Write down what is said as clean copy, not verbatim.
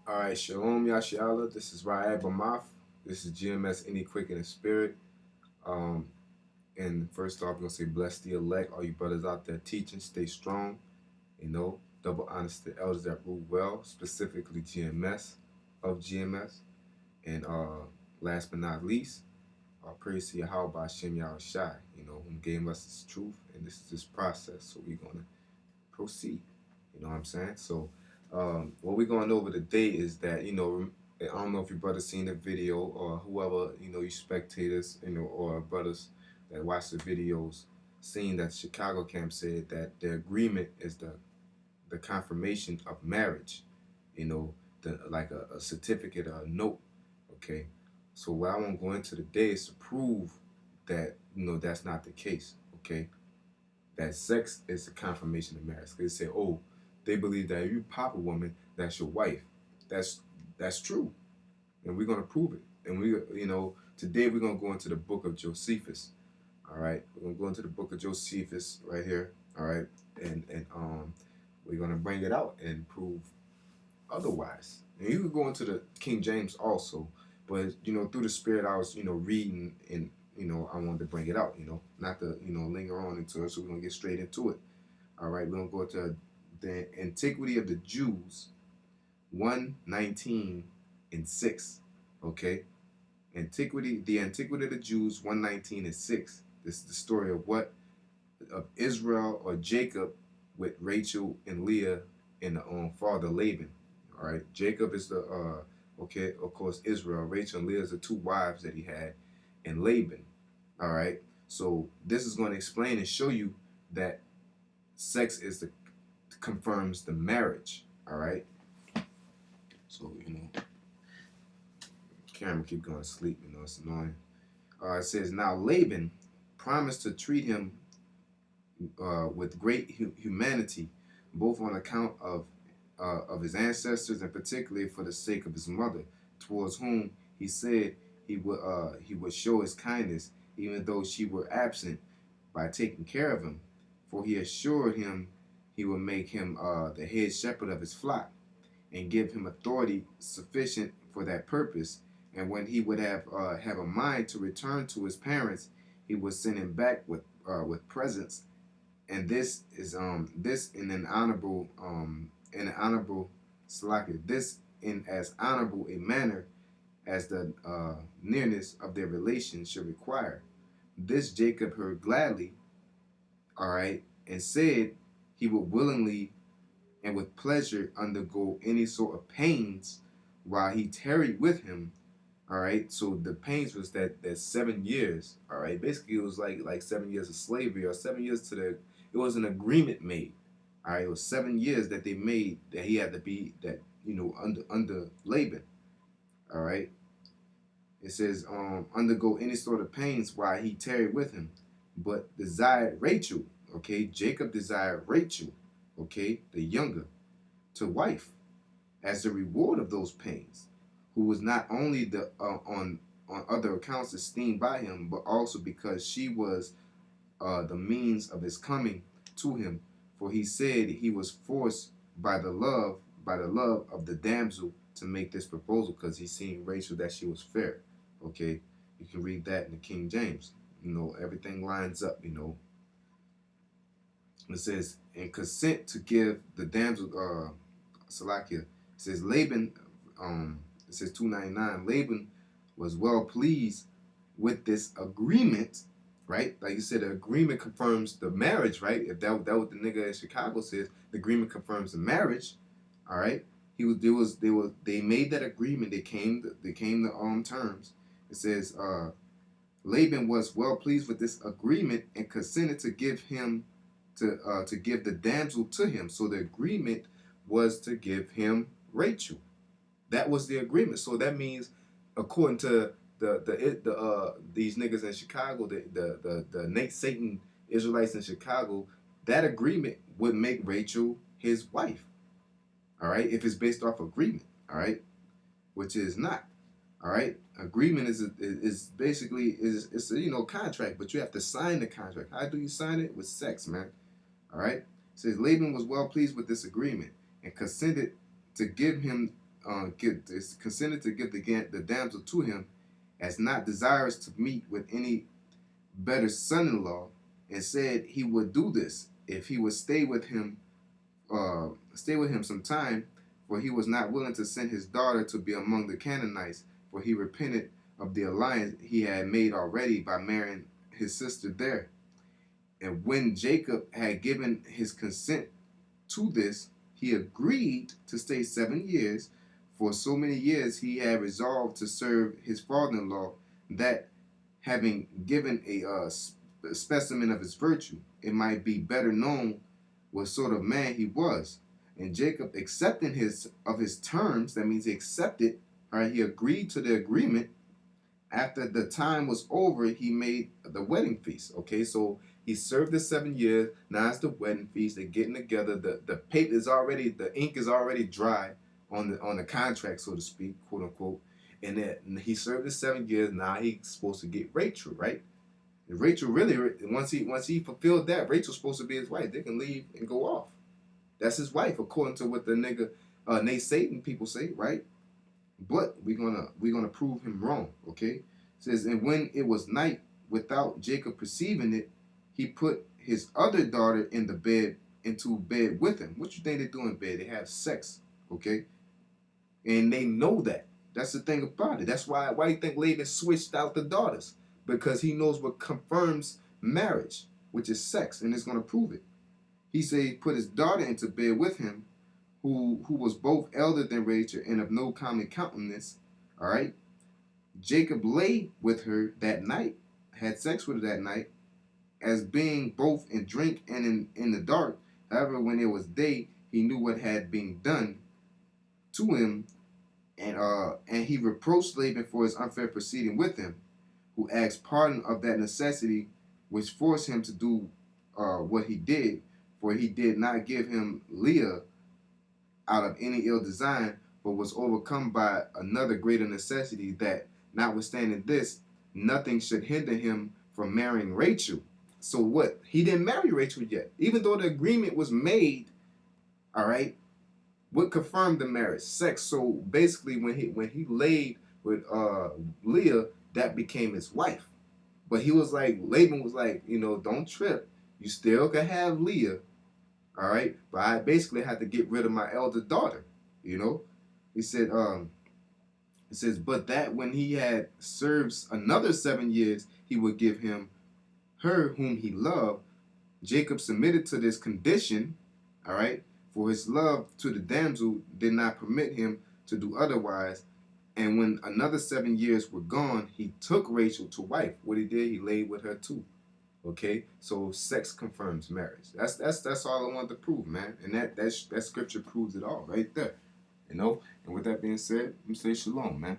All right, Shalom Yashiala. This is Ra'ad Bamath. This is GMS Any Quick in the Spirit. Um, and first off, we're going to say, bless the elect. All you brothers out there teaching, stay strong. Double honors to elders that rule well, specifically GMS of GMS. And last but not least, praise to Yahweh Hashem Yahushai, whom gave us this truth. And this is this process. So we're going to proceed. You know what I'm saying? So what we're going over today is that, I don't know if your brother seen the video or whoever, you spectators, or brothers that watch the videos, seen that Chicago camp said that the agreement is the confirmation of marriage, like a certificate or a note, okay? So what I want to go into today is to prove that, that's not the case, okay? That sex is the confirmation of marriage. They say, oh, they believe that if you pop a woman, that's your wife. That's true, and we're gonna prove it. And today we're gonna go into the book of Josephus. All right, we're gonna go into the book of Josephus right here. All right, and we're gonna bring it out and prove otherwise. And you can go into the King James also, but through the Spirit, I was reading and I wanted to bring it out. Not to linger on into it. So we're gonna get straight into it. All right, we're gonna go to the Antiquity of the Jews, 1:19 and 6. Okay, the Antiquity of the Jews, 1:19 and 6. This is the story of what? Of Israel or Jacob with Rachel and Leah and the father Laban. All right, Jacob is the okay, of course Israel. Rachel and Leah is the two wives that he had, and Laban. All right, so this is going to explain and show you that sex is the confirms the marriage. All right, so camera keep going to sleep. It's annoying. It says now Laban promised to treat him with great humanity, both on account of his ancestors and particularly for the sake of his mother, towards whom he said he would show his kindness, even though she were absent, by taking care of him. For he assured him he would make him the head shepherd of his flock, and give him authority sufficient for that purpose. And when he would have a mind to return to his parents, he would send him back with presents. And this is this in an honorable Salaki, this in as honorable a manner as the nearness of their relation should require. This Jacob heard gladly, all right, and said he would willingly and with pleasure undergo any sort of pains while he tarried with him. All right, so the pains was that 7 years. All right, basically it was like 7 years of slavery, or 7 years to the. It was an agreement made. All right, it was 7 years that they made that he had to be that under Laban. All right, it says undergo any sort of pains while he tarried with him, but desired Rachel. Okay, Jacob desired Rachel. Okay, the younger, to wife, as the reward of those pains, who was not only the on other accounts esteemed by him, but also because she was the means of his coming to him. For he said he was forced by the love of the damsel to make this proposal, because he seen Rachel that she was fair. Okay, you can read that in the King James. Everything lines up. It says, and consent to give the damsel Salakia. It says Laban, it says 299, Laban was well pleased with this agreement, right? Like you said, the agreement confirms the marriage, right? If that what the nigga in Chicago says, the agreement confirms the marriage, all right? They made that agreement. They came to terms. It says Laban was well pleased with this agreement and consented to give him to give the damsel to him. So the agreement was to give him Rachel. That was the agreement. So that means, according to these niggas in Chicago, the Nate Satan Israelites in Chicago, that agreement would make Rachel his wife. All right, if it's based off agreement. All right, which is not. All right, agreement is basically it's a contract, but you have to sign the contract. How do you sign it? With sex, man. All right. It says Laban was well pleased with this agreement and consented to give him consented to give the damsel to him, as not desirous to meet with any better son-in-law, and said he would do this if he would stay with him some time, for he was not willing to send his daughter to be among the Canaanites, for he repented of the alliance he had made already by marrying his sister there. And when Jacob had given his consent to this, he agreed to stay 7 years. For so many years he had resolved to serve his father-in-law, that having given a specimen of his virtue, it might be better known what sort of man he was. And Jacob, accepting his terms, that means he accepted, all right, he agreed to the agreement. After the time was over, he made the wedding feast. Okay, so he served the 7 years. Now it's the wedding feast. They're getting together. The paper is already, the ink is already dry on the contract, so to speak, quote unquote. And then he served the 7 years. Now he's supposed to get Rachel, right? And Rachel really, once he fulfilled that, Rachel's supposed to be his wife. They can leave and go off. That's his wife, according to what the nigga Nate Satan people say, right? But we're gonna prove him wrong. Okay, it says, and when it was night, without Jacob perceiving it, he put his other daughter into bed with him. What you think they do in bed? They have sex. Okay, and they know that. That's the thing about it. That's why you think Laban switched out the daughters, because he knows what confirms marriage, which is sex, and it's gonna prove it. He said he put his daughter into bed with him, who was both elder than Rachel and of no common countenance. All right. Jacob lay with her that night, had sex with her that night, as being both in drink and in the dark. However, when it was day, he knew what had been done to him, and he reproached Laban for his unfair proceeding with him, who asked pardon of that necessity which forced him to do what he did, for he did not give him Leah out of any ill design, but was overcome by another greater necessity, that notwithstanding this, nothing should hinder him from marrying Rachel. So what? He didn't marry Rachel yet, even though the agreement was made. All right. What confirmed the marriage? Sex. So basically, when he laid with Leah, that became his wife. But he was like, Laban was like, don't trip. You still can have Leah. All right, but I basically had to get rid of my elder daughter. He said, it says, but that when he had served another 7 years, he would give him her whom he loved. Jacob submitted to this condition, all right, for his love to the damsel did not permit him to do otherwise. And when another 7 years were gone, he took Rachel to wife. What he did, he laid with her too. Okay, so sex confirms marriage. That's all I wanted to prove, man. And that scripture proves it all right there. And with that being said, let me say shalom, man.